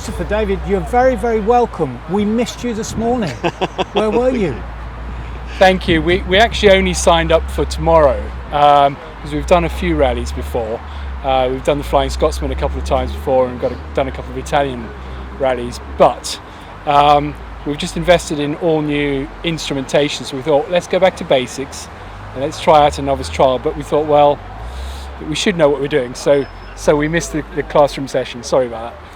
Christopher, David, you're very, very welcome. We missed you this morning. Where were you? Thank you. We actually only signed up for tomorrow because we've done a few rallies before. We've done the Flying Scotsman a couple of times before and done a couple of Italian rallies, but we've just invested in all new instrumentation, so we thought let's go back to basics and let's try out a novice trial. But we thought, well, we should know what we're doing, so we missed the classroom session. Sorry about that.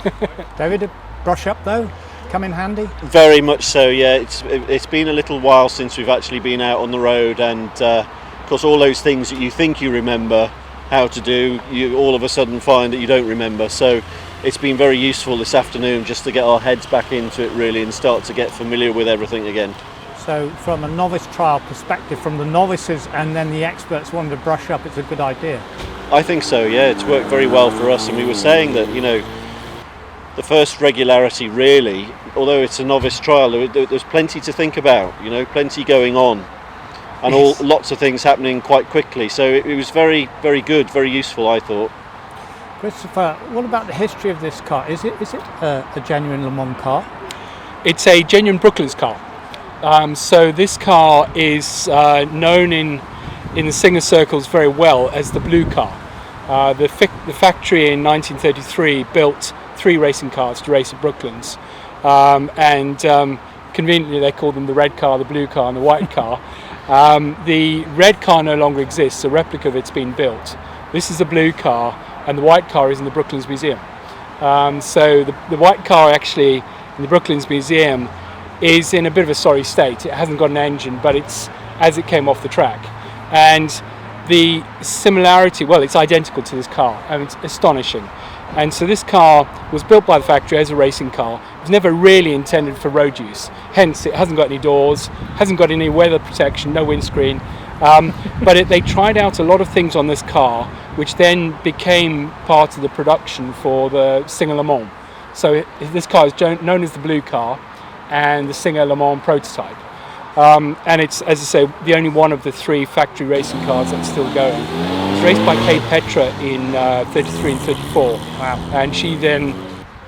David, a brush up though come in handy? Very much so, yeah. It's been a little while since we've actually been out on the road, and of course all those things that you think you remember how to do, you all of a sudden find that you don't remember. So it's been very useful this afternoon just to get our heads back into it really and start to get familiar with everything again. So from a novice trial perspective, from the novices and then the experts wanting to brush up, it's a good idea. I think so, yeah. It's worked very well for us, and we were saying that, you know, the first regularity really, although it's a novice trial, there's plenty to think about, you know, plenty going on, and Yes. lots of things happening quite quickly. So it was very, very good, very useful, I thought. Christopher, what about the history of this car? Is it a genuine LeMans car? It's a genuine Brooklands car. So this car is known in the singer circles very well as the blue car. The factory in 1933 built 3 racing cars to race at Brooklands, and conveniently they called them the red car, the blue car and the white car. The red car no longer exists, a replica of it's been built. This is the blue car, and the white car is in the Brooklands Museum. So the white car actually in the Brooklands Museum is in a bit of a sorry state. It hasn't got an engine, but it's as it came off the track. And the similarity, well, it's identical to this car, and it's astonishing. And so this car was built by the factory as a racing car. It was never really intended for road use. Hence, it hasn't got any doors, hasn't got any weather protection, no windscreen. But they tried out a lot of things on this car, which then became part of the production for the Singer LeMans. So this car is known as the blue car and the Singer LeMans prototype. And it's, as I say, the only one of the 3 factory racing cars that's still going. It was raced by Kate Petra in 33 and 34. Wow. And she then,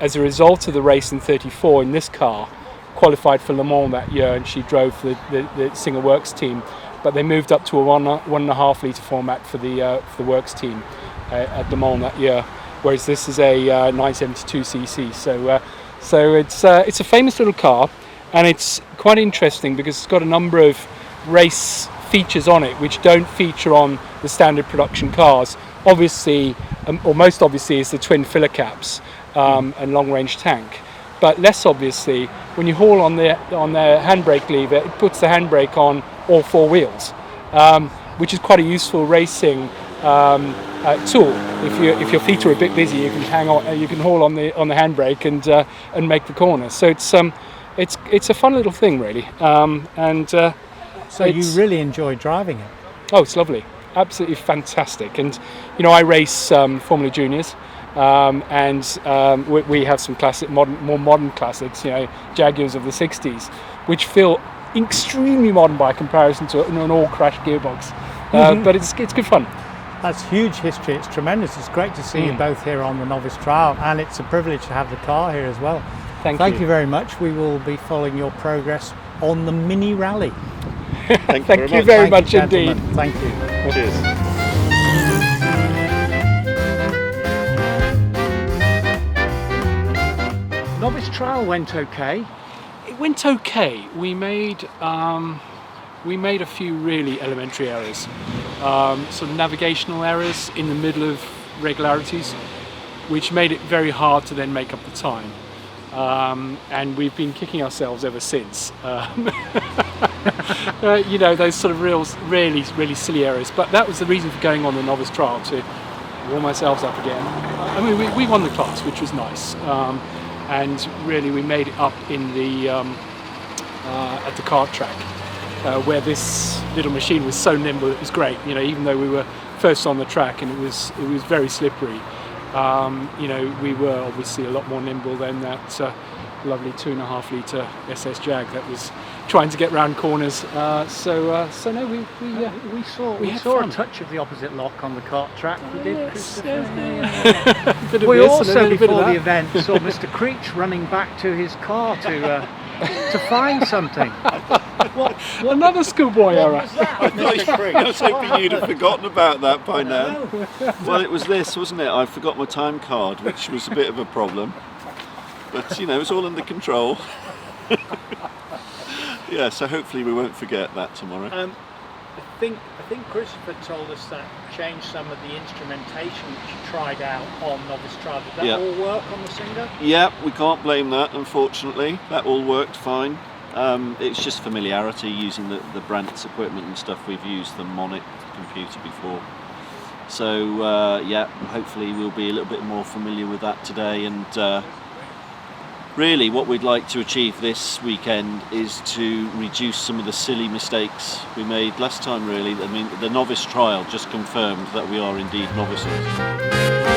as a result of the race in 34 in this car, qualified for Le Mans that year, and she drove for the Singer Works team. But they moved up to a 1.5 litre format for the Works team at Le Mans that year, whereas this is a 972cc. So it's a famous little car. And it's quite interesting because it's got a number of race features on it which don't feature on the standard production cars. Obviously, or most obviously, is the twin filler caps and long range tank. But less obviously, when you haul on the handbrake lever, it puts the handbrake on all 4 wheels, which is quite a useful racing tool. If your feet are a bit busy, you can hang on, you can haul on the handbrake and make the corner. So it's a fun little thing, really. So you really enjoy driving it? Oh, it's lovely. Absolutely fantastic. And, you know, I race Formula Juniors, and we have some more modern classics, you know, Jaguars of the 60s, which feel extremely modern by comparison to an all-crash gearbox. But it's good fun. That's huge history. It's tremendous. It's great to see you both here on the novice trial, and it's a privilege to have the car here as well. Thank you very much. We will be following your progress on the mini rally. Thank you very much indeed. Thank you. Cheers. Novice trial went okay. It went okay. We made a few really elementary errors, sort of navigational errors in the middle of regularities, which made it very hard to then make up the time. And we've been kicking ourselves ever since. You know, those sort of really silly errors. But that was the reason for going on the novice trial, to warm ourselves up again. I mean, we won the class, which was nice. And really, we made it up in the at the kart track, where this little machine was so nimble. It was great. You know, even though we were first on the track and it was very slippery. You know, we were obviously a lot more nimble than that lovely 2.5 litre SS Jag that was trying to get round corners. So no, we saw fun. a touch of the opposite lock on the kart track. We did. Bit of We this also, and a bit of before the that. event, saw Mr. Creech running back to his car to find something. Another schoolboy error. I was hoping you'd have forgotten about that by now. Well, it was this, wasn't it? I forgot my time card, which was a bit of a problem. But, you know, it's all under control. Yeah, so hopefully we won't forget that tomorrow. I think Christopher told us that changed some of the instrumentation which you tried out on Novice Trial. Did that all work on the Singer? Yeah, we can't blame that, unfortunately. That all worked fine. It's just familiarity using the Brandt's equipment and stuff. We've used the Monic computer before. So, yeah, hopefully we'll be a little bit more familiar with that today. And really what we'd like to achieve this weekend is to reduce some of the silly mistakes we made last time, really. I mean, the Novice Trial just confirmed that we are indeed novices.